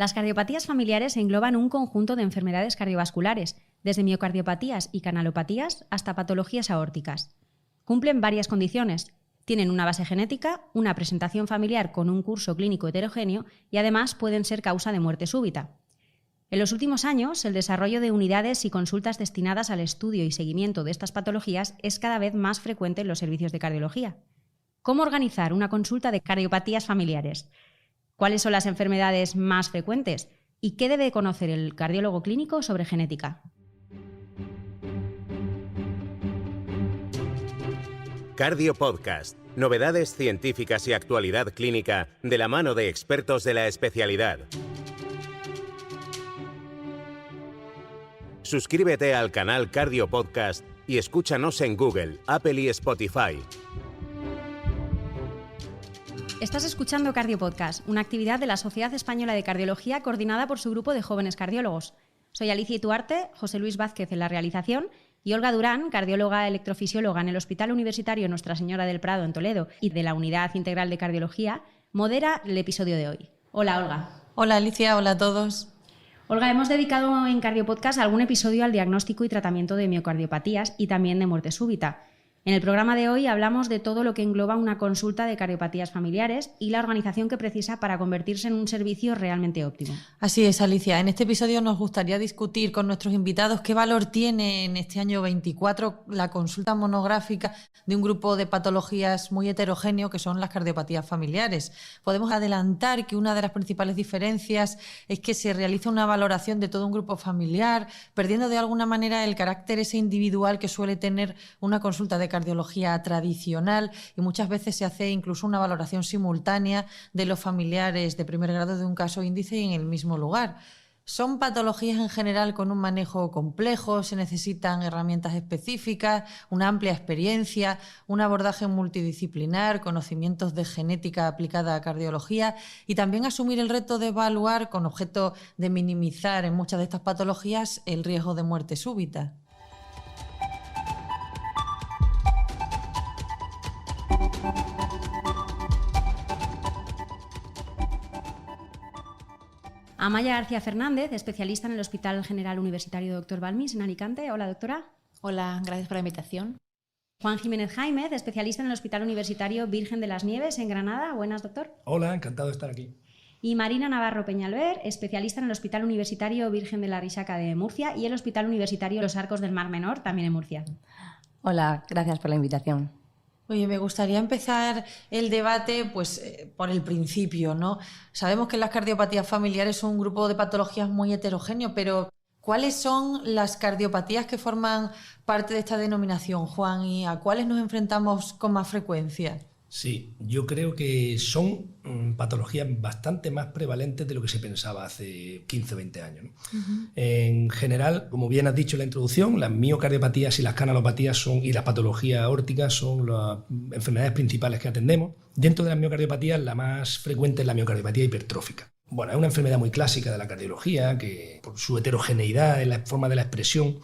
Las cardiopatías familiares engloban un conjunto de enfermedades cardiovasculares, desde miocardiopatías y canalopatías hasta patologías aórticas. Cumplen varias condiciones. Tienen una base genética, una presentación familiar con un curso clínico heterogéneo y además pueden ser causa de muerte súbita. En los últimos años, el desarrollo de unidades y consultas destinadas al estudio y seguimiento de estas patologías es cada vez más frecuente en los servicios de cardiología. ¿Cómo organizar una consulta de cardiopatías familiares? ¿Cuáles son las enfermedades más frecuentes? ¿Y qué debe conocer el cardiólogo clínico sobre genética? Cardio Podcast. Novedades científicas y actualidad clínica de la mano de expertos de la especialidad. Suscríbete al canal Cardio Podcast y escúchanos en Google, Apple y Spotify. Estás escuchando Cardio Podcast, una actividad de la Sociedad Española de Cardiología coordinada por su grupo de jóvenes cardiólogos. Soy Alicia Ituarte, José Luis Vázquez en la realización y Olga Durán, cardióloga electrofisióloga en el Hospital Universitario Nuestra Señora del Prado en Toledo y de la Unidad Integral de Cardiología, modera el episodio de hoy. Hola, Olga. Hola, Alicia. Hola a todos. Olga, hemos dedicado en Cardio Podcast algún episodio al diagnóstico y tratamiento de miocardiopatías y también de muerte súbita. En el programa de hoy hablamos de todo lo que engloba una consulta de cardiopatías familiares y la organización que precisa para convertirse en un servicio realmente óptimo. Así es, Alicia. En este episodio nos gustaría discutir con nuestros invitados qué valor tiene en este año 24 la consulta monográfica de un grupo de patologías muy heterogéneo que son las cardiopatías familiares. Podemos adelantar que una de las principales diferencias es que se realiza una valoración de todo un grupo familiar, perdiendo de alguna manera el carácter ese individual que suele tener una consulta de cardiología tradicional, y muchas veces se hace incluso una valoración simultánea de los familiares de primer grado de un caso índice en el mismo lugar. Son patologías en general con un manejo complejo, se necesitan herramientas específicas, una amplia experiencia, un abordaje multidisciplinar, conocimientos de genética aplicada a cardiología y también asumir el reto de evaluar con objeto de minimizar en muchas de estas patologías el riesgo de muerte súbita. Amaya García Fernández, especialista en el Hospital General Universitario Dr. Balmis en Alicante. Hola, doctora. Hola, gracias por la invitación. Juan Jiménez Jaimez, especialista en el Hospital Universitario Virgen de las Nieves en Granada. Buenas, doctor. Hola, encantado de estar aquí. Y Marina Navarro Peñalver, especialista en el Hospital Universitario Virgen de la Risaca de Murcia y el Hospital Universitario Los Arcos del Mar Menor, también en Murcia. Hola, gracias por la invitación. Oye, me gustaría empezar el debate por el principio, ¿no? Sabemos que las cardiopatías familiares son un grupo de patologías muy heterogéneo, pero ¿cuáles son las cardiopatías que forman parte de esta denominación, Juan? ¿Y a cuáles nos enfrentamos con más frecuencia? Sí, yo creo que son patologías bastante más prevalentes de lo que se pensaba hace 15 o 20 años, ¿no? En general, como bien has dicho en la introducción, las miocardiopatías y las canalopatías y las patologías aórticas son las enfermedades principales que atendemos. Dentro de las miocardiopatías, la más frecuente es la miocardiopatía hipertrófica. Bueno, es una enfermedad muy clásica de la cardiología que, por su heterogeneidad en la forma de la expresión,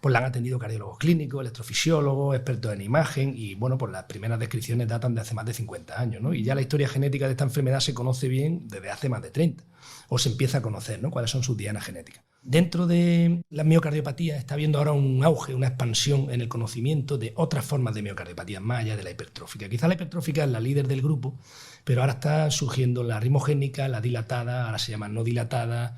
pues la han atendido cardiólogos clínicos, electrofisiólogos, expertos en imagen y, bueno, pues las primeras descripciones datan de hace más de 50 años, ¿no? Y ya la historia genética de esta enfermedad se conoce bien desde hace más de 30, o se empieza a conocer, ¿no?, cuáles son sus dianas genéticas. Dentro de las miocardiopatías está habiendo ahora un auge, una expansión en el conocimiento de otras formas de miocardiopatías más allá de la hipertrófica. Quizá la hipertrófica es la líder del grupo, pero ahora está surgiendo la ritmogénica, la dilatada, ahora se llama no dilatada.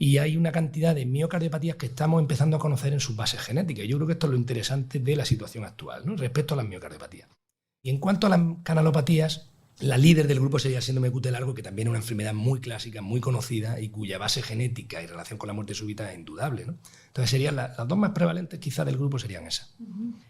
Y hay una cantidad de miocardiopatías que estamos empezando a conocer en sus bases genéticas. Yo creo que esto es lo interesante de la situación actual, ¿no?, respecto a las miocardiopatías. Y en cuanto a las canalopatías, la líder del grupo sería el síndrome de QT largo, que también es una enfermedad muy clásica, muy conocida y cuya base genética y relación con la muerte súbita es indudable, ¿no? Entonces serían las dos más prevalentes quizás del grupo serían esas.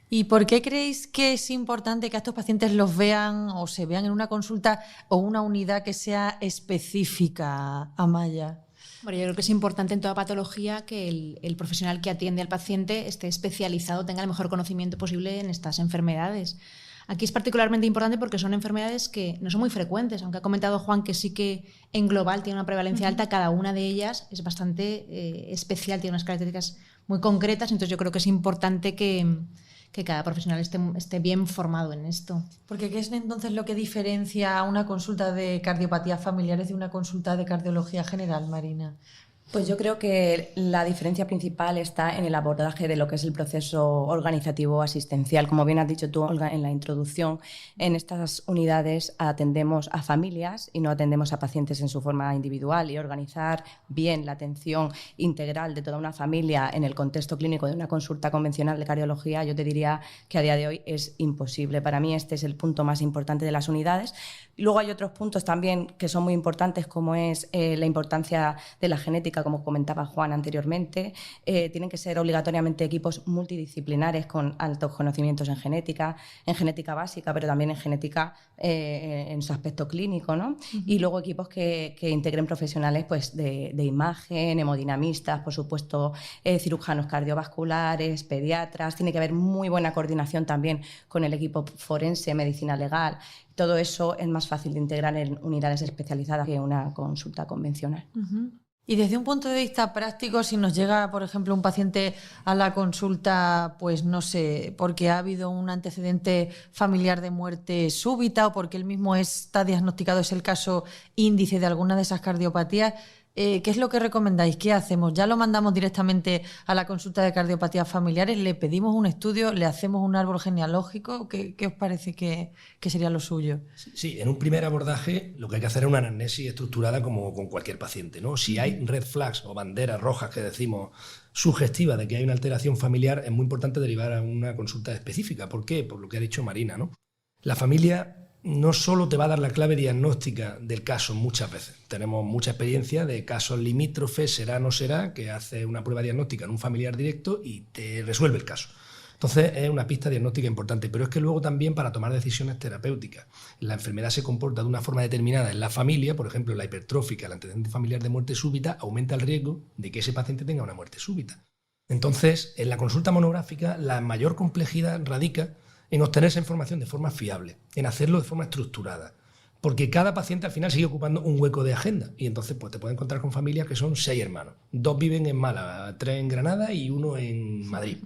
¿Y por qué creéis que es importante que a estos pacientes los vean o se vean en una consulta o una unidad que sea específica, Amaya? Bueno, yo creo que es importante en toda patología que el profesional que atiende al paciente esté especializado, tenga el mejor conocimiento posible en estas enfermedades. Aquí es particularmente importante porque son enfermedades que no son muy frecuentes, aunque ha comentado Juan que sí que en global tiene una prevalencia alta, cada una de ellas es bastante especial, tiene unas características muy concretas, entonces yo creo que es importante que que cada profesional esté bien formado en esto. Porque ¿qué es entonces lo que diferencia una consulta de cardiopatías familiares de una consulta de cardiología general, Marina? Pues yo creo que la diferencia principal está en el abordaje de lo que es el proceso organizativo asistencial. Como bien has dicho tú, Olga, en la introducción, en estas unidades atendemos a familias y no atendemos a pacientes en su forma individual, y organizar bien la atención integral de toda una familia en el contexto clínico de una consulta convencional de cardiología, yo te diría que a día de hoy es imposible. Para mí este es el punto más importante de las unidades. Luego hay otros puntos también que son muy importantes, como es la importancia de la genética, como comentaba Juan anteriormente. Tienen que ser obligatoriamente equipos multidisciplinares con altos conocimientos en genética básica, pero también en genética en su aspecto clínico, ¿no? Y luego equipos que integren profesionales pues, de imagen, hemodinamistas, por supuesto, cirujanos cardiovasculares, pediatras. Tiene que haber muy buena coordinación también con el equipo forense, medicina legal. Todo eso es más fácil de integrar en unidades especializadas que una consulta convencional. Y desde un punto de vista práctico, si nos llega, por ejemplo, un paciente a la consulta, pues no sé, porque ha habido un antecedente familiar de muerte súbita o porque él mismo está diagnosticado, es el caso índice de alguna de esas cardiopatías, ¿qué es lo que recomendáis? ¿Qué hacemos? ¿Ya lo mandamos directamente a la consulta de cardiopatías familiares? ¿Le pedimos un estudio? ¿Le hacemos un árbol genealógico? ¿Qué os parece que sería lo suyo? Sí, en un primer abordaje lo que hay que hacer es una anamnesis estructurada como con cualquier paciente, ¿no? Si hay red flags o banderas rojas que decimos sugestivas de que hay una alteración familiar, es muy importante derivar a una consulta específica. ¿Por qué? Por lo que ha dicho Marina, ¿no? La familia no solo te va a dar la clave diagnóstica del caso muchas veces. Tenemos mucha experiencia de casos limítrofes, será o no será, que hace una prueba diagnóstica en un familiar directo y te resuelve el caso. Entonces es una pista diagnóstica importante, pero es que luego también para tomar decisiones terapéuticas. La enfermedad se comporta de una forma determinada en la familia, por ejemplo, la hipertrófica, el antecedente familiar de muerte súbita, aumenta el riesgo de que ese paciente tenga una muerte súbita. Entonces, en la consulta monográfica, la mayor complejidad radica en obtener esa información de forma fiable, en hacerlo de forma estructurada, porque cada paciente al final sigue ocupando un hueco de agenda y entonces pues, te puedes encontrar con familias que son 6 hermanos, 2 viven en Málaga, 3 en Granada y 1 en Madrid.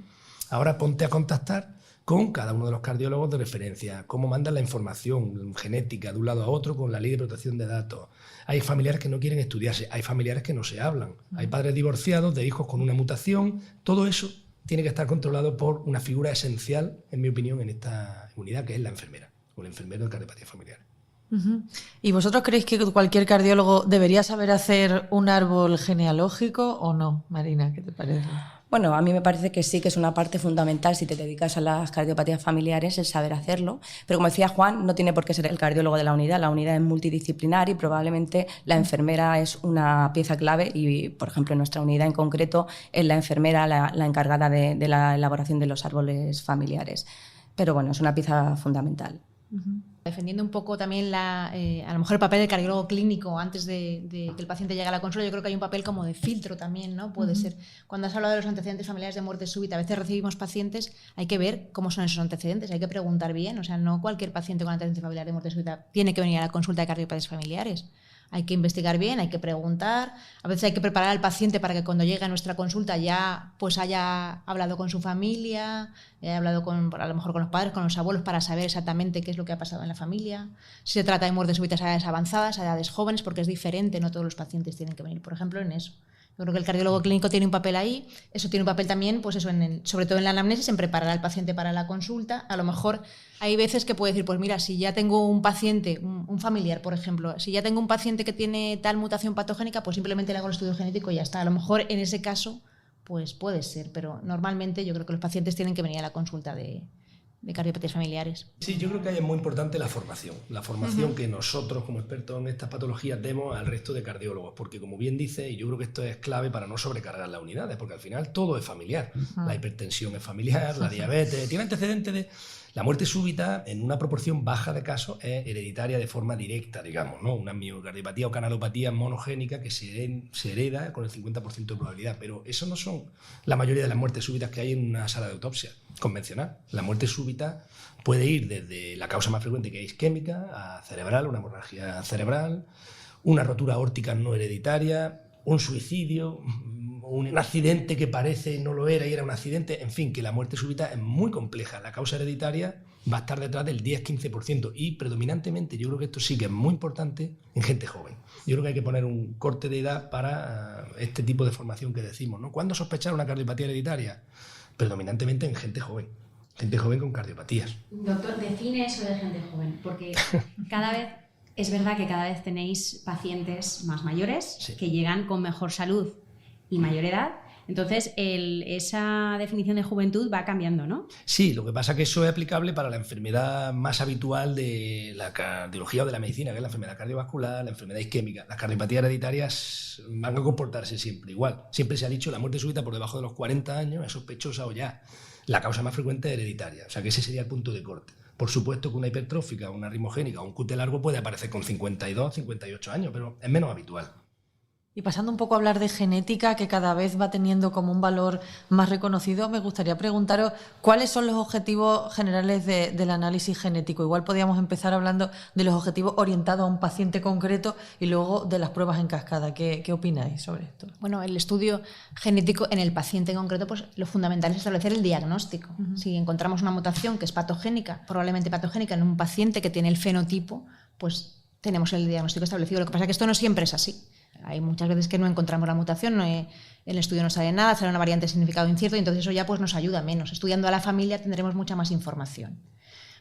Ahora ponte a contactar con cada uno de los cardiólogos de referencia, cómo mandan la información genética de un lado a otro con la ley de protección de datos. Hay familiares que no quieren estudiarse, hay familiares que no se hablan, hay padres divorciados de hijos con una mutación, todo eso tiene que estar controlado por una figura esencial, en mi opinión, en esta unidad, que es la enfermera, o el enfermero de cardiopatía familiar. ¿Y vosotros creéis que cualquier cardiólogo debería saber hacer un árbol genealógico o no? Marina, ¿qué te parece? Bueno, a mí me parece que sí, que es una parte fundamental si te dedicas a las cardiopatías familiares, el saber hacerlo. Pero como decía Juan, no tiene por qué ser el cardiólogo de la unidad es multidisciplinar y probablemente la enfermera es una pieza clave y, por ejemplo, en nuestra unidad en concreto es la enfermera la encargada de la elaboración de los árboles familiares. Pero bueno, es una pieza fundamental. Defendiendo un poco también a lo mejor el papel del cardiólogo clínico antes de que el paciente llegue a la consulta, yo creo que hay un papel como de filtro también, ¿no? Puede ser. Cuando has hablado de los antecedentes familiares de muerte súbita, a veces recibimos pacientes, hay que ver cómo son esos antecedentes, hay que preguntar bien, o sea, no cualquier paciente con antecedente familiar de muerte súbita tiene que venir a la consulta de cardiopatías familiares. Hay que investigar bien, hay que preguntar, a veces hay que preparar al paciente para que cuando llegue a nuestra consulta ya pues haya hablado con su familia, haya hablado a lo mejor con los padres, con los abuelos, para saber exactamente qué es lo que ha pasado en la familia. Si se trata de muertes súbitas a edades avanzadas, a edades jóvenes, porque es diferente, no todos los pacientes tienen que venir, por ejemplo, en eso. Yo creo que el cardiólogo clínico tiene un papel ahí, eso tiene un papel también, pues eso, sobre todo en la anamnesis, en preparar al paciente para la consulta. A lo mejor hay veces que puede decir, pues mira, si ya tengo un paciente, un familiar, por ejemplo, si ya tengo un paciente que tiene tal mutación patogénica, pues simplemente le hago el estudio genético y ya está. A lo mejor en ese caso, pues puede ser, pero normalmente yo creo que los pacientes tienen que venir a la consulta de cardiopatías familiares. Sí, yo creo que ahí es muy importante la formación que nosotros como expertos en estas patologías demos al resto de cardiólogos, porque como bien dice, y yo creo que esto es clave para no sobrecargar las unidades, porque al final todo es familiar, la hipertensión es familiar, la diabetes, tiene antecedentes de... La muerte súbita, en una proporción baja de casos, es hereditaria de forma directa, digamos, ¿no? Una miocardiopatía o canalopatía monogénica que se hereda con el 50% de probabilidad, pero eso no son la mayoría de las muertes súbitas que hay en una sala de autopsia convencional. La muerte súbita puede ir desde la causa más frecuente, que es isquémica, a cerebral, una hemorragia cerebral, una rotura aórtica no hereditaria, un suicidio, un accidente que parece no lo era y era un accidente. En fin, que la muerte súbita es muy compleja. La causa hereditaria va a estar detrás del 10-15% y predominantemente yo creo que esto sí que es muy importante en gente joven. Yo creo que hay que poner un corte de edad para este tipo de formación que decimos, ¿no? ¿Cuándo sospechar una cardiopatía hereditaria? Predominantemente en gente joven con cardiopatías. Doctor, define eso de gente joven, porque es verdad que cada vez tenéis pacientes más mayores, sí, que llegan con mejor salud y mayor edad. Entonces, esa definición de juventud va cambiando, ¿no? Sí, lo que pasa es que eso es aplicable para la enfermedad más habitual de la cardiología o de la medicina, que es la enfermedad cardiovascular, la enfermedad isquémica. Las cardiopatías hereditarias van a comportarse siempre igual. Siempre se ha dicho la muerte súbita por debajo de los 40 años es sospechosa o ya. La causa más frecuente es hereditaria, o sea que ese sería el punto de corte. Por supuesto que una hipertrófica, una arritmogénica o un QT largo puede aparecer con 52, 58 años, pero es menos habitual. Y pasando un poco a hablar de genética, que cada vez va teniendo como un valor más reconocido, me gustaría preguntaros cuáles son los objetivos generales del análisis genético. Igual podríamos empezar hablando de los objetivos orientados a un paciente concreto y luego de las pruebas en cascada. ¿Qué opináis sobre esto? Bueno, el estudio genético en el paciente en concreto, pues lo fundamental es establecer el diagnóstico. Uh-huh. Si encontramos una mutación que es patogénica, probablemente patogénica en un paciente que tiene el fenotipo, pues tenemos el diagnóstico establecido. Lo que pasa es que esto no siempre es así. Hay muchas veces que no encontramos la mutación, en el estudio no sale nada, sale una variante de significado incierto y entonces eso ya pues nos ayuda menos. Estudiando a la familia tendremos mucha más información.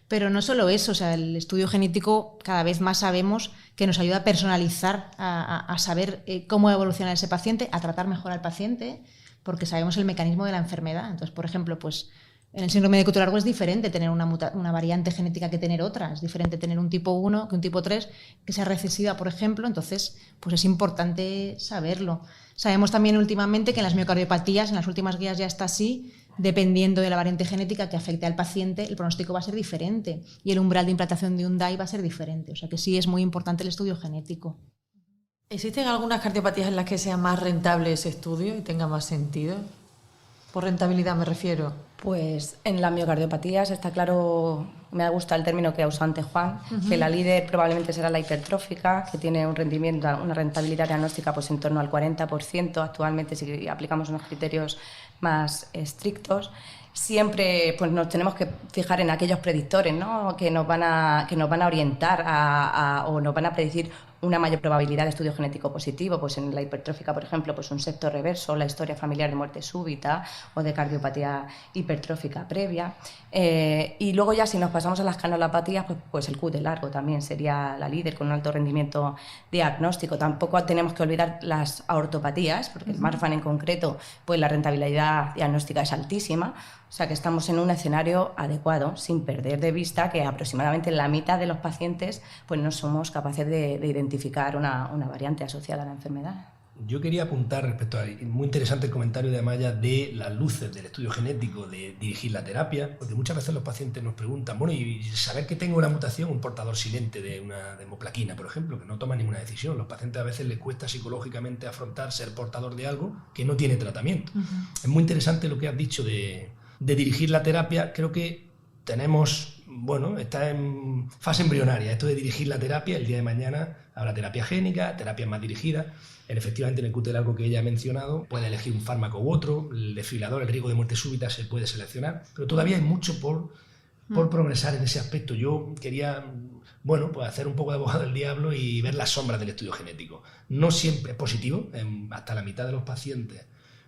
Pero no solo eso, o sea, el estudio genético cada vez más sabemos que nos ayuda a personalizar, a saber cómo evoluciona ese paciente, a tratar mejor al paciente, porque sabemos el mecanismo de la enfermedad. Entonces, por ejemplo, pues en el síndrome de QT largo es diferente tener una variante genética que tener otra. Es diferente tener un tipo 1 que un tipo 3 que sea recesiva, por ejemplo. Entonces, pues es importante saberlo. Sabemos también últimamente que en las miocardiopatías, en las últimas guías ya está así, dependiendo de la variante genética que afecte al paciente, el pronóstico va a ser diferente y el umbral de implantación de un DAI va a ser diferente. O sea que sí es muy importante el estudio genético. ¿Existen algunas cardiopatías en las que sea más rentable ese estudio y tenga más sentido? Por rentabilidad me refiero. Pues en las miocardiopatías está claro, me ha gustado el término que ha usado antes Juan, que la líder probablemente será la hipertrófica, que tiene un rendimiento, una rentabilidad diagnóstica pues en torno al 40%. Actualmente, si aplicamos unos criterios más estrictos, siempre pues nos tenemos que fijar en aquellos predictores, ¿no?, que nos van a orientar o nos van a predecir una mayor probabilidad de estudio genético positivo. Pues en la hipertrófica, por ejemplo, pues un septo reverso, la historia familiar de muerte súbita o de cardiopatía hipertrófica previa. Y luego ya si nos pasamos a las canalopatías, pues el QT largo también sería la líder con un alto rendimiento diagnóstico. Tampoco tenemos que olvidar las aortopatías, porque el Marfan en concreto, pues la rentabilidad diagnóstica es altísima. O sea que estamos en un escenario adecuado, sin perder de vista que aproximadamente la mitad de los pacientes pues no somos capaces de identificar una variante asociada a la enfermedad. Yo quería apuntar respecto a muy interesante el comentario de Amaya de las luces del estudio genético, de dirigir la terapia, porque muchas veces los pacientes nos preguntan, bueno, y saber que tengo una mutación, un portador silente de una hemoplaquina, por ejemplo, que no toma ninguna decisión. Los pacientes a veces les cuesta psicológicamente afrontar ser portador de algo que no tiene tratamiento. Es muy interesante lo que has dicho de dirigir la terapia. Creo que tenemos, bueno, está en fase embrionaria esto de dirigir la terapia. El día de mañana habrá terapia génica, terapias más dirigidas. Efectivamente, en el QT largo que ella ha mencionado, puede elegir un fármaco u otro, el desfibrilador, el riesgo de muerte súbita se puede seleccionar, pero todavía hay mucho por progresar en ese aspecto. Yo quería, bueno, pues hacer un poco de abogado del diablo y ver las sombras del estudio genético. No siempre es positivo, hasta la mitad de los pacientes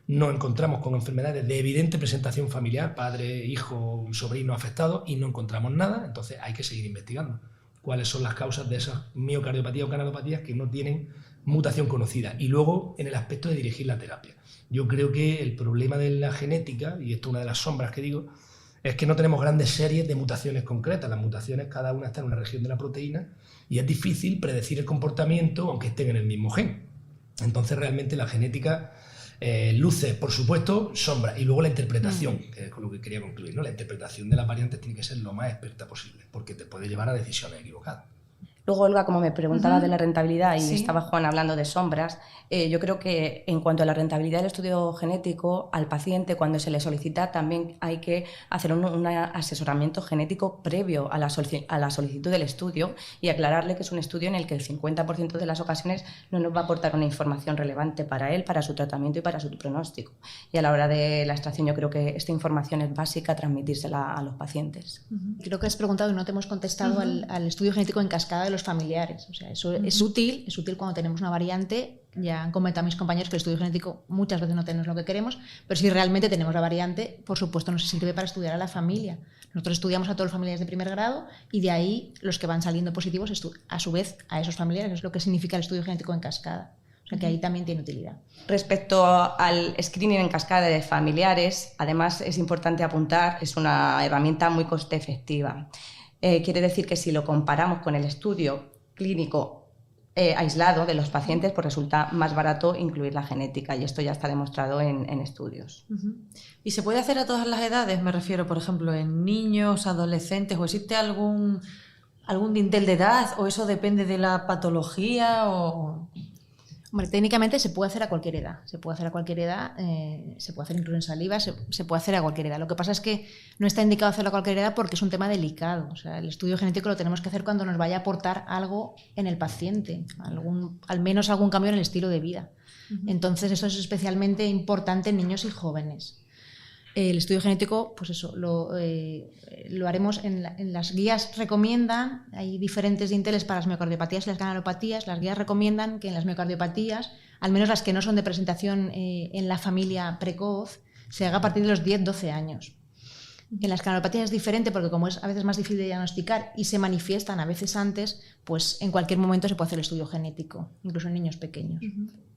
nos encontramos con enfermedades de evidente presentación familiar, padre, hijo, sobrino afectado, y no encontramos nada. Entonces hay que seguir investigando cuáles son las causas de esas miocardiopatías o canalopatías que no tienen mutación conocida. Y luego en el aspecto de dirigir la terapia. Yo creo que el problema de la genética, y esto es una de las sombras que digo, es que no tenemos grandes series de mutaciones concretas. Las mutaciones cada una está en una región de la proteína y es difícil predecir el comportamiento aunque estén en el mismo gen. Entonces realmente la genética luces, por supuesto, sombras, y luego la interpretación, que es con lo que quería concluir, ¿no? La interpretación de las variantes tiene que ser lo más experta posible, porque te puede llevar a decisiones equivocadas. Luego, Olga, como me preguntaba de la rentabilidad y Sí. estaba Juan hablando de sombras, yo creo que en cuanto a la rentabilidad del estudio genético, al paciente cuando se le solicita también hay que hacer un asesoramiento genético previo a la solicitud del estudio y aclararle que es un estudio en el que el 50% de las ocasiones no nos va a aportar una información relevante para él, para su tratamiento y para su pronóstico. Y a la hora de la extracción yo creo que esta información es básica transmitírsela a los pacientes. Creo que has preguntado y no te hemos contestado al estudio genético en cascada de los familiares. O sea, eso es útil cuando tenemos una variante. Ya han comentado mis compañeros que el estudio genético muchas veces no tenemos lo que queremos, pero si realmente tenemos la variante, por supuesto nos sirve para estudiar a la familia. Nosotros estudiamos a todos los familiares de primer grado y de ahí los que van saliendo positivos, a su vez, a esos familiares, que es lo que significa el estudio genético en cascada. O sea que ahí también tiene utilidad. Respecto al screening en cascada de familiares, además es importante apuntar que es una herramienta muy coste efectiva. Quiere decir que si lo comparamos con el estudio clínico aislado de los pacientes, pues resulta más barato incluir la genética y esto ya está demostrado en estudios. ¿Y se puede hacer a todas las edades? Me refiero, por ejemplo, en niños, adolescentes, ¿o existe algún dintel de edad o eso depende de la patología? Hombre, técnicamente se puede hacer a cualquier edad. Se puede hacer a cualquier edad, se puede hacer incluso en saliva, se puede hacer a cualquier edad. Lo que pasa es que no está indicado hacerlo a cualquier edad porque es un tema delicado. O sea, el estudio genético lo tenemos que hacer cuando nos vaya a aportar algo en el paciente, al menos algún cambio en el estilo de vida. Entonces, eso es especialmente importante en niños y jóvenes. El estudio genético, pues eso, lo haremos en las guías. Recomiendan, hay diferentes dinteles para las miocardiopatías y las canalopatías. Las guías recomiendan que en las miocardiopatías, al menos las que no son de presentación en la familia precoz, se haga a partir de los 10-12 años. En las canalopatías es diferente porque como es a veces más difícil de diagnosticar y se manifiestan a veces antes, pues en cualquier momento se puede hacer el estudio genético, incluso en niños pequeños.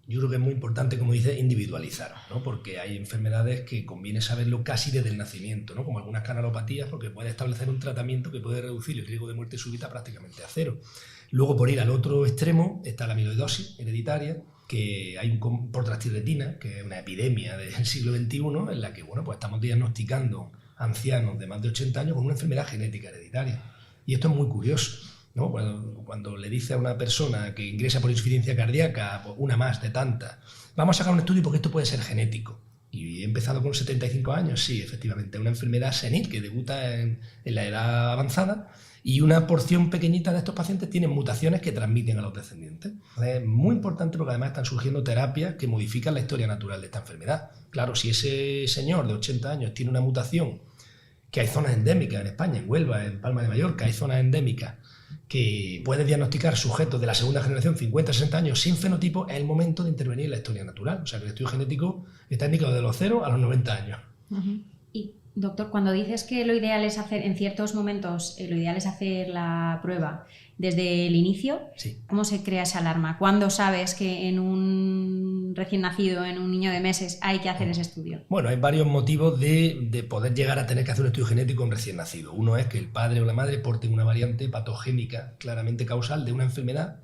Yo creo que es muy importante, como dice, individualizar, ¿no? Porque hay enfermedades que conviene saberlo casi desde el nacimiento, ¿no? Como algunas canalopatías, porque puede establecer un tratamiento que puede reducir el riesgo de muerte súbita prácticamente a cero. Luego, por ir al otro extremo, está la amiloidosis hereditaria, que hay por trastiratina, que es una epidemia del siglo XXI, en la que pues estamos diagnosticando ancianos de más de 80 años con una enfermedad genética hereditaria. Y esto es muy curioso, ¿no? Cuando le dice a una persona que ingresa por insuficiencia cardíaca, pues una más de tantas, vamos a sacar un estudio porque esto puede ser genético. Y he empezado con 75 años, sí, efectivamente, una enfermedad senil que debuta en la edad avanzada y una porción pequeñita de estos pacientes tienen mutaciones que transmiten a los descendientes. Es muy importante porque además están surgiendo terapias que modifican la historia natural de esta enfermedad. Claro, si ese señor de 80 años tiene una mutación, que hay zonas endémicas en España, en Huelva, en Palma de Mallorca, hay zonas endémicas que puede diagnosticar sujetos de la segunda generación, 50-60 años, sin fenotipo, es el momento de intervenir en la historia natural. O sea, que el estudio genético está indicado de los 0 a los 90 años. Y, doctor, cuando dices que lo ideal es hacer, en ciertos momentos, lo ideal es hacer la prueba desde el inicio, sí. ¿Cómo se crea esa alarma? ¿Cuándo sabes que en un recién nacido, en un niño de meses, hay que hacer ese estudio? Bueno, hay varios motivos de poder llegar a tener que hacer un estudio genético en recién nacido. Uno es que el padre o la madre porten una variante patogénica claramente causal de una enfermedad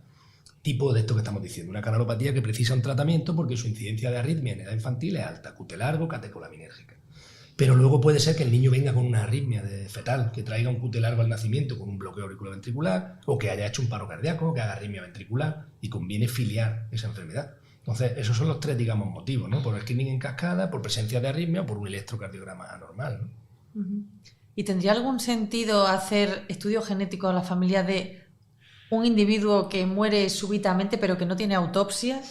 tipo de esto que estamos diciendo, una canalopatía que precisa un tratamiento porque su incidencia de arritmia en edad infantil es alta, QT largo, catecolaminérgica. Pero luego puede ser que el niño venga con una arritmia fetal, que traiga un QT largo al nacimiento con un bloqueo auriculoventricular, o que haya hecho un paro cardíaco, que haga arritmia ventricular, y conviene filiar esa enfermedad. Entonces, esos son los tres, digamos, motivos, ¿no? Por screening en cascada, por presencia de arritmia o por un electrocardiograma anormal, ¿no? ¿Y tendría algún sentido hacer estudios genéticos a la familia de un individuo que muere súbitamente pero que no tiene autopsia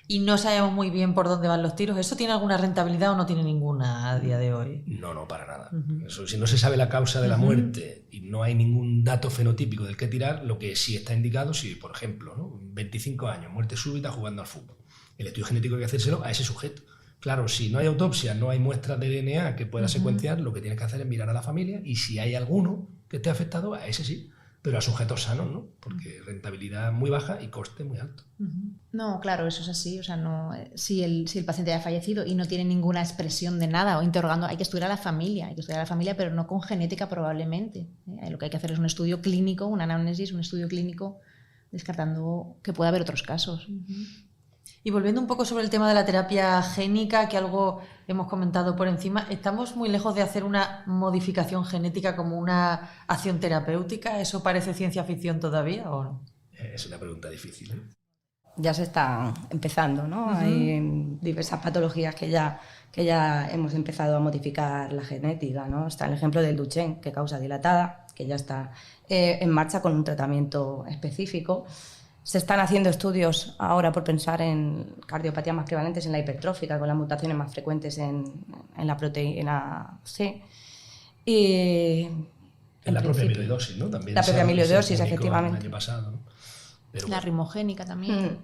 y no sabemos muy bien por dónde van los tiros? ¿Eso tiene alguna rentabilidad o no tiene ninguna a día de hoy? No, para nada. Eso, si no se sabe la causa de la muerte y no hay ningún dato fenotípico del que tirar, lo que sí está indicado, si por ejemplo, ¿no? 25 años, muerte súbita jugando al fútbol. El estudio genético hay que hacérselo a ese sujeto. Claro, si no hay autopsia, no hay muestras de DNA que pueda secuenciar, lo que tienes que hacer es mirar a la familia y si hay alguno que esté afectado, a ese sí, pero a sujetos sanos, ¿no? Porque rentabilidad muy baja y coste muy alto. No, claro, eso es así. O sea, no, si el paciente ha fallecido y no tiene ninguna expresión de nada o interrogando, hay que estudiar a la familia, pero no con genética probablemente. Lo que hay que hacer es un estudio clínico, un análisis, un estudio clínico, descartando que pueda haber otros casos. Y volviendo un poco sobre el tema de la terapia génica, que algo hemos comentado por encima, ¿estamos muy lejos de hacer una modificación genética como una acción terapéutica? ¿Eso parece ciencia ficción todavía o no? Es una pregunta difícil, ¿eh? Ya se está empezando, ¿no? Hay diversas patologías que ya hemos empezado a modificar la genética, ¿no? Está el ejemplo del Duchenne, que causa dilatada, que ya está en marcha con un tratamiento específico. Se están haciendo estudios ahora por pensar en cardiopatías más prevalentes en la hipertrófica, con las mutaciones más frecuentes en la proteína C. Y en la propia amiloidosis, ¿no? También la propia amiloidosis, efectivamente. El año pasado, ¿no? Pero la rimogénica también.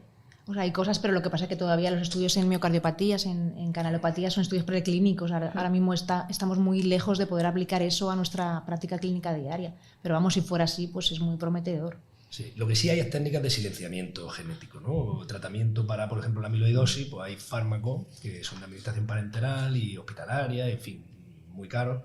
O sea, hay cosas, pero lo que pasa es que todavía los estudios en miocardiopatías, en canalopatías, son estudios preclínicos. Ahora mismo estamos muy lejos de poder aplicar eso a nuestra práctica clínica diaria. Pero vamos, si fuera así, pues es muy prometedor. Sí, lo que sí hay es técnicas de silenciamiento genético, ¿no? Tratamiento para, por ejemplo, la amiloidosis, pues hay fármacos que son de administración parenteral y hospitalaria, en fin, muy caros,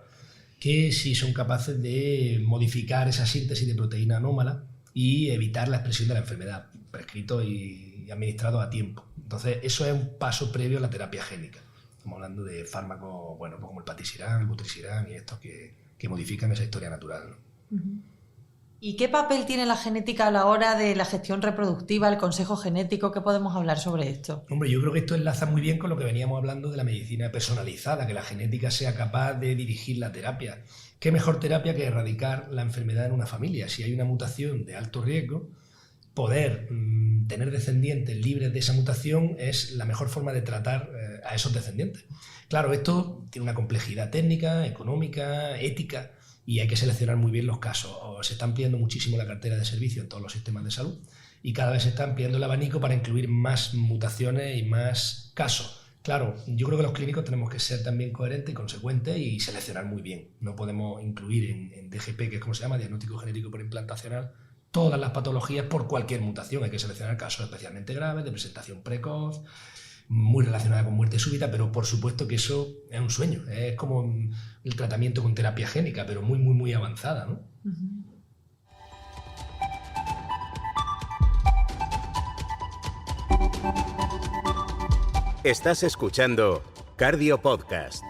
que sí son capaces de modificar esa síntesis de proteína anómala y evitar la expresión de la enfermedad, prescrito y administrado a tiempo. Entonces, eso es un paso previo a la terapia génica. Estamos hablando de fármacos, bueno, pues como el patisiran, el vutrisiran y estos que modifican esa historia natural, ¿no? ¿Y qué papel tiene la genética a la hora de la gestión reproductiva, el consejo genético? ¿Qué podemos hablar sobre esto? Hombre, yo creo que esto enlaza muy bien con lo que veníamos hablando de la medicina personalizada, que la genética sea capaz de dirigir la terapia. ¿Qué mejor terapia que erradicar la enfermedad en una familia? Si hay una mutación de alto riesgo, poder tener descendientes libres de esa mutación es la mejor forma de tratar a esos descendientes. Claro, esto tiene una complejidad técnica, económica, ética, y hay que seleccionar muy bien los casos. Se está ampliando muchísimo la cartera de servicios en todos los sistemas de salud y cada vez se está ampliando el abanico para incluir más mutaciones y más casos. Claro, yo creo que los clínicos tenemos que ser también coherentes y consecuentes y seleccionar muy bien. No podemos incluir en DGP, que es como se llama, diagnóstico genético por implantacional, todas las patologías por cualquier mutación. Hay que seleccionar casos especialmente graves, de presentación precoz, muy relacionada con muerte súbita, pero por supuesto que eso es un sueño. Es como el tratamiento con terapia génica, pero muy, muy, muy avanzada, ¿no? Estás escuchando Cardio Podcast.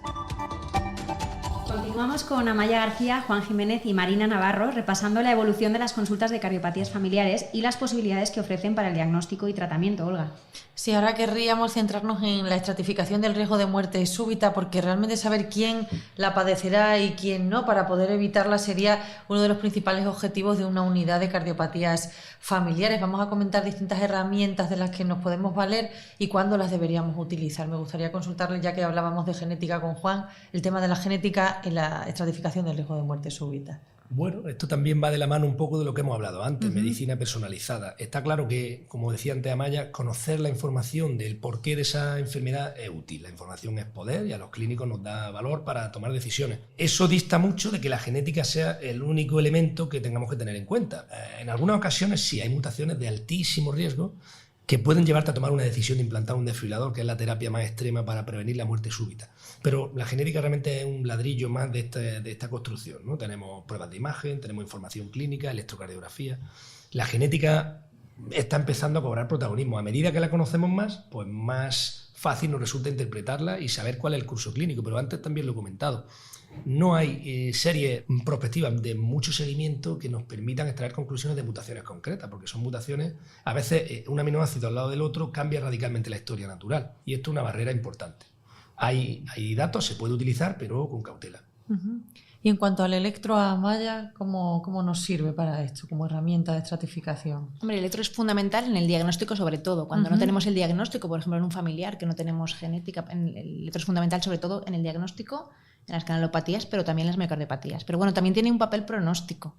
Continuamos con Amaya García, Juan Jiménez y Marina Navarro repasando la evolución de las consultas de cardiopatías familiares y las posibilidades que ofrecen para el diagnóstico y tratamiento, Olga. Sí, ahora querríamos centrarnos en la estratificación del riesgo de muerte súbita, porque realmente saber quién la padecerá y quién no, para poder evitarla, sería uno de los principales objetivos de una unidad de cardiopatías familiares. Vamos a comentar distintas herramientas de las que nos podemos valer y cuándo las deberíamos utilizar. Me gustaría consultarle, ya que hablábamos de genética con Juan, el tema de la genética en la estratificación del riesgo de muerte súbita. Bueno, esto también va de la mano un poco de lo que hemos hablado antes, medicina personalizada. Está claro que, como decía antes Amaya, conocer la información del porqué de esa enfermedad es útil. La información es poder y a los clínicos nos da valor para tomar decisiones. Eso dista mucho de que la genética sea el único elemento que tengamos que tener en cuenta. En algunas ocasiones sí hay mutaciones de altísimo riesgo que pueden llevarte a tomar una decisión de implantar un desfibrilador, que es la terapia más extrema para prevenir la muerte súbita. Pero la genética realmente es un ladrillo más de esta construcción, ¿no? Tenemos pruebas de imagen, tenemos información clínica, electrocardiografía. La genética está empezando a cobrar protagonismo. A medida que la conocemos más, pues más fácil nos resulta interpretarla y saber cuál es el curso clínico. Pero antes también lo he comentado. No hay series prospectivas de mucho seguimiento que nos permitan extraer conclusiones de mutaciones concretas, porque son mutaciones, a veces un aminoácido al lado del otro cambia radicalmente la historia natural, y esto es una barrera importante. Hay datos, se puede utilizar, pero con cautela. Y en cuanto al electro, Amaya, ¿cómo nos sirve para esto como herramienta de estratificación? Hombre, el electro es fundamental en el diagnóstico, sobre todo. Cuando no tenemos el diagnóstico, por ejemplo, en un familiar que no tenemos genética, el electro es fundamental sobre todo en el diagnóstico, en las canalopatías, pero también en las miocardiopatías. Pero bueno, también tiene un papel pronóstico.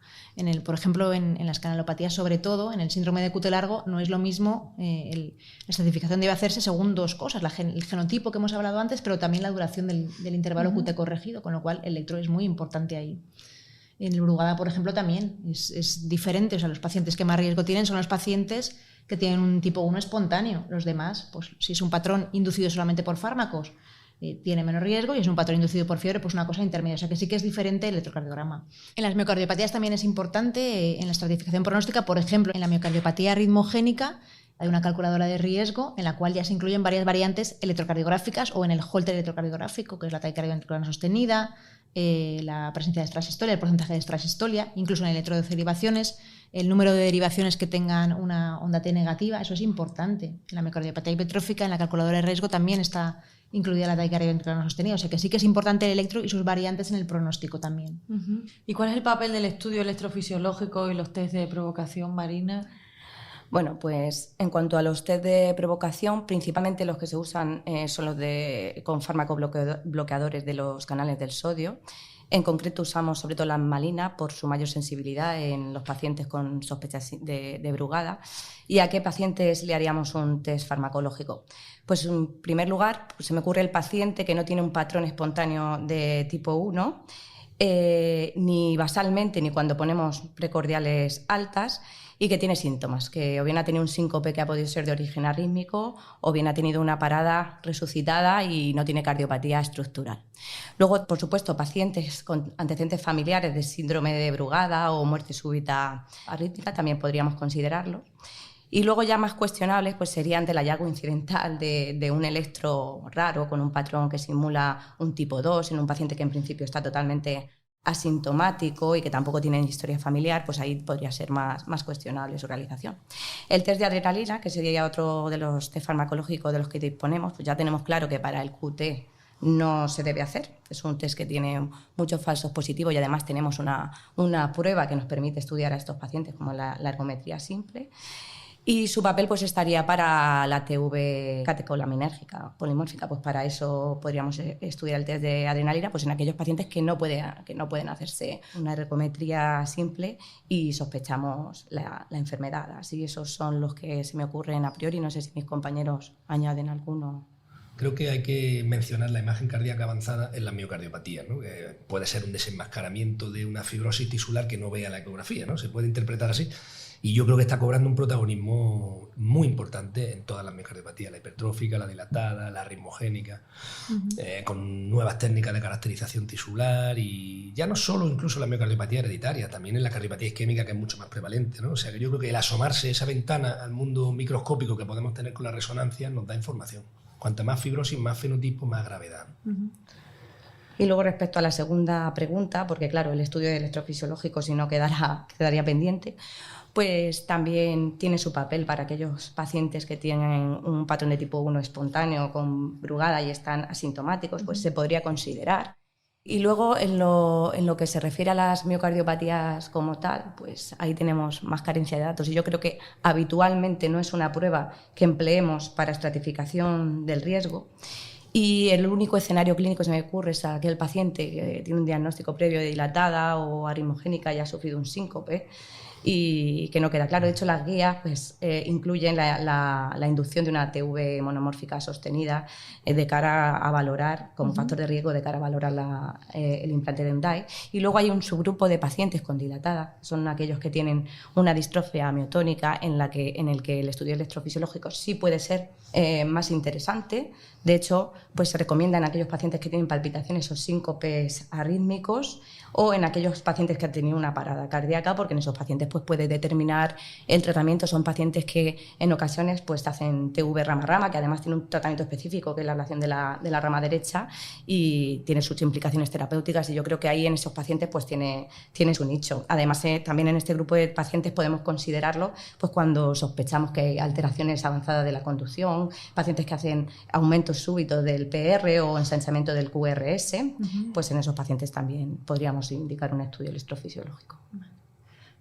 Por ejemplo, en las canalopatías, sobre todo, en el síndrome de QT largo, no es lo mismo. La estratificación debe hacerse según dos cosas: el genotipo que hemos hablado antes, pero también la duración del intervalo QT corregido, con lo cual el electro es muy importante ahí. En el Brugada, por ejemplo, también es diferente. O sea, los pacientes que más riesgo tienen son los pacientes que tienen un tipo 1 espontáneo. Los demás, pues si es un patrón inducido solamente por fármacos, tiene menos riesgo, y es un patrón inducido por fiebre, pues una cosa intermedia. O sea que sí que es diferente el electrocardiograma. En las miocardiopatías también es importante en la estratificación pronóstica. Por ejemplo, en la miocardiopatía ritmogénica hay una calculadora de riesgo en la cual ya se incluyen varias variantes electrocardiográficas, o en el Holter electrocardiográfico, que es la taquicardia ventricular sostenida, la presencia de extrasistolia, el porcentaje de extrasistolia, incluso en el electro de derivaciones, el número de derivaciones que tengan una onda T negativa, eso es importante. La miocardiopatía hipertrófica, en la calculadora de riesgo también está incluida la taquicardia ventricular no sostenida, o sea que sí que es importante el electro y sus variantes en el pronóstico también. ¿Y cuál es el papel del estudio electrofisiológico y los test de provocación, Marina? Bueno, pues en cuanto a los test de provocación, principalmente los que se usan son los con fármacobloqueadores de los canales del sodio. En concreto usamos sobre todo la malina por su mayor sensibilidad en los pacientes con sospechas de Brugada. ¿Y a qué pacientes le haríamos un test farmacológico? Pues en primer lugar, pues se me ocurre el paciente que no tiene un patrón espontáneo de tipo 1, ni basalmente ni cuando ponemos precordiales altas, y que tiene síntomas, que o bien ha tenido un síncope que ha podido ser de origen arrítmico o bien ha tenido una parada resucitada y no tiene cardiopatía estructural. Luego, por supuesto, pacientes con antecedentes familiares de síndrome de Brugada o muerte súbita arrítmica también podríamos considerarlo. Y luego ya más cuestionables pues sería ante el hallazgo incidental de un electro raro con un patrón que simula un tipo 2 en un paciente que en principio está totalmente asintomático y que tampoco tiene historia familiar, pues ahí podría ser más cuestionable su realización. El test de adrenalina, que sería otro de los test farmacológicos de los que disponemos, pues ya tenemos claro que para el QT no se debe hacer. Es un test que tiene muchos falsos positivos y además tenemos una prueba que nos permite estudiar a estos pacientes como la ergometría simple. Y su papel pues estaría para la TV catecolaminérgica polimórfica, pues para eso podríamos estudiar el test de adrenalina pues en aquellos pacientes que no pueden hacerse una ergometría simple y sospechamos la enfermedad. Así esos son los que se me ocurren a priori, no sé si mis compañeros añaden alguno. Creo que hay que mencionar la imagen cardíaca avanzada en la miocardiopatías, ¿no? Que puede ser un desenmascaramiento de una fibrosis tisular que no vea la ecografía, ¿no? Se puede interpretar así. Y yo creo que está cobrando un protagonismo muy importante en todas las miocardiopatías, la hipertrófica, la dilatada, la ritmogénica, con nuevas técnicas de caracterización tisular y ya no solo incluso la miocardiopatía hereditaria, también en la cardiopatía isquémica, que es mucho más prevalente, ¿no? O sea que yo creo que el asomarse esa ventana al mundo microscópico que podemos tener con la resonancia nos da información. Cuanta más fibrosis, más fenotipo, más gravedad. Y luego respecto a la segunda pregunta, porque claro, el estudio electrofisiológico si no quedaría pendiente, pues también tiene su papel para aquellos pacientes que tienen un patrón de tipo 1 espontáneo con Brugada y están asintomáticos, pues se podría considerar. Y luego en lo que se refiere a las miocardiopatías como tal, pues ahí tenemos más carencia de datos y yo creo que habitualmente no es una prueba que empleemos para estratificación del riesgo. Y el único escenario clínico que se me ocurre es aquel paciente que tiene un diagnóstico previo de dilatada o arritmogénica y ha sufrido un síncope y que no queda claro. De hecho, las guías pues, incluyen la inducción de una TV monomórfica sostenida de cara a valorar, como factor de riesgo, de cara a valorar el implante de Undai. Y luego hay un subgrupo de pacientes con dilatada, son aquellos que tienen una distrofia miotónica en el que el estudio electrofisiológico sí puede ser más interesante. De hecho, pues se recomienda en aquellos pacientes que tienen palpitaciones o síncopes arrítmicos o en aquellos pacientes que han tenido una parada cardíaca, porque en esos pacientes pues, puede determinar el tratamiento. Son pacientes que en ocasiones pues, hacen TV rama-rama, que además tiene un tratamiento específico, que es la ablación de la rama derecha y tiene sus implicaciones terapéuticas y yo creo que ahí en esos pacientes pues, tiene su nicho. Además, también en este grupo de pacientes podemos considerarlo pues, cuando sospechamos que hay alteraciones avanzadas de la conducción, pacientes que hacen aumentos súbitos del PR o ensanchamiento del QRS, pues en esos pacientes también podríamos indicar un estudio electrofisiológico.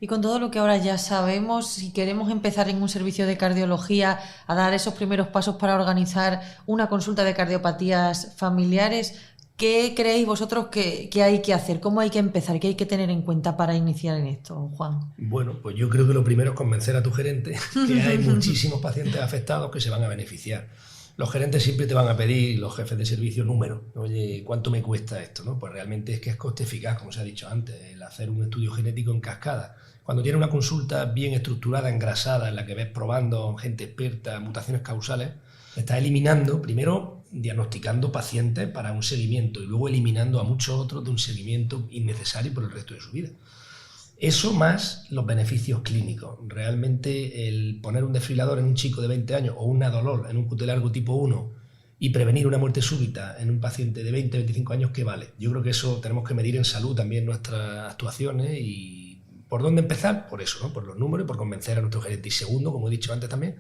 Y con todo lo que ahora ya sabemos, si queremos empezar en un servicio de cardiología a dar esos primeros pasos para organizar una consulta de cardiopatías familiares, ¿qué creéis vosotros que hay que hacer? ¿Cómo hay que empezar? ¿Qué hay que tener en cuenta para iniciar en esto, Juan? Bueno, pues yo creo que lo primero es convencer a tu gerente que hay muchísimos pacientes afectados que se van a beneficiar. Los gerentes siempre te van a pedir, los jefes de servicio, números. Oye, ¿cuánto me cuesta esto? ¿No? Pues realmente es que es coste eficaz, como se ha dicho antes, el hacer un estudio genético en cascada. Cuando tienes una consulta bien estructurada, engrasada, en la que ves probando gente experta, mutaciones causales, estás eliminando, primero diagnosticando pacientes para un seguimiento y luego eliminando a muchos otros de un seguimiento innecesario por el resto de su vida. Eso más los beneficios clínicos. Realmente el poner un desfibrilador en un chico de 20 años o un nadolol en un QT largo tipo 1 y prevenir una muerte súbita en un paciente de 20 25 años, ¿qué vale? Yo creo que eso tenemos que medir en salud también nuestras actuaciones y ¿Por dónde empezar? Por eso, ¿no? Por los números y por convencer a nuestro gerente. Y segundo, como he dicho antes también,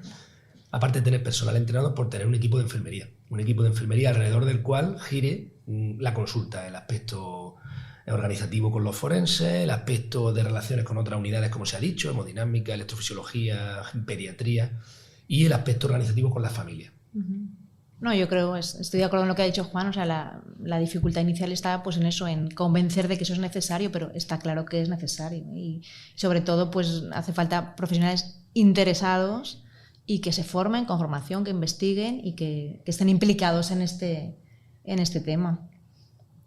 aparte de tener personal entrenado, por tener un equipo de enfermería. Un equipo de enfermería alrededor del cual gire la consulta, el aspecto organizativo con los forenses, el aspecto de relaciones con otras unidades, como se ha dicho, hemodinámica, electrofisiología, pediatría, y el aspecto organizativo con la familia. No, yo creo, estoy de acuerdo en lo que ha dicho Juan, o sea, la dificultad inicial está pues en eso, en convencer de que eso es necesario, pero está claro que es necesario. Y sobre todo, pues hace falta profesionales interesados y que se formen con formación, que investiguen y que estén implicados en este tema.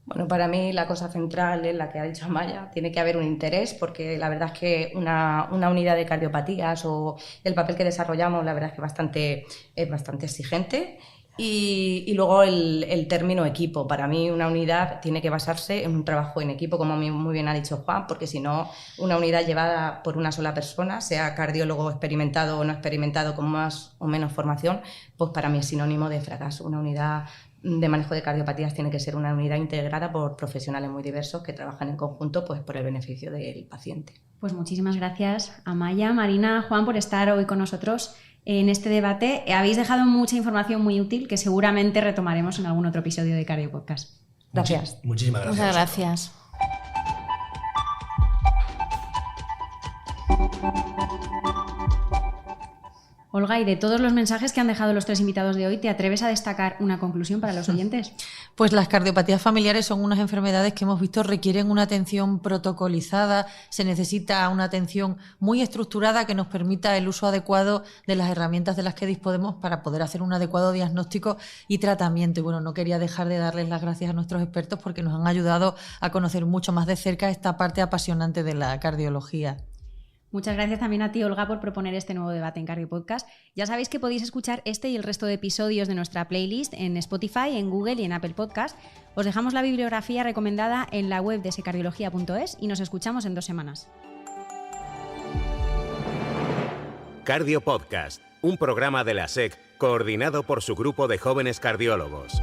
Bueno, para mí la cosa central es la que ha dicho Amaya, tiene que haber un interés, porque la verdad es que una unidad de cardiopatías o el papel que desarrollamos, la verdad es que es bastante exigente. Y luego el término equipo. Para mí una unidad tiene que basarse en un trabajo en equipo, como muy bien ha dicho Juan, porque si no, una unidad llevada por una sola persona, sea cardiólogo experimentado o no experimentado, con más o menos formación, pues para mí es sinónimo de fracaso. Una unidad de manejo de cardiopatías tiene que ser una unidad integrada por profesionales muy diversos que trabajan en conjunto, pues por el beneficio del paciente. Pues muchísimas gracias, Amaya, Marina, Juan, por estar hoy con nosotros en este debate. Habéis dejado mucha información muy útil que seguramente retomaremos en algún otro episodio de Cardio Podcast. Gracias. Muchísimas gracias. Muchas gracias. Olga, y de todos los mensajes que han dejado los tres invitados de hoy, ¿te atreves a destacar una conclusión para los oyentes? Pues las cardiopatías familiares son unas enfermedades que hemos visto requieren una atención protocolizada, se necesita una atención muy estructurada que nos permita el uso adecuado de las herramientas de las que disponemos para poder hacer un adecuado diagnóstico y tratamiento. Y bueno, no quería dejar de darles las gracias a nuestros expertos porque nos han ayudado a conocer mucho más de cerca esta parte apasionante de la cardiología. Muchas gracias también a ti, Olga, por proponer este nuevo debate en Cardio Podcast. Ya sabéis que podéis escuchar este y el resto de episodios de nuestra playlist en Spotify, en Google y en Apple Podcast. Os dejamos la bibliografía recomendada en la web de secardiología.es y nos escuchamos en 2 semanas. Cardio Podcast, un programa de la SEC coordinado por su grupo de jóvenes cardiólogos.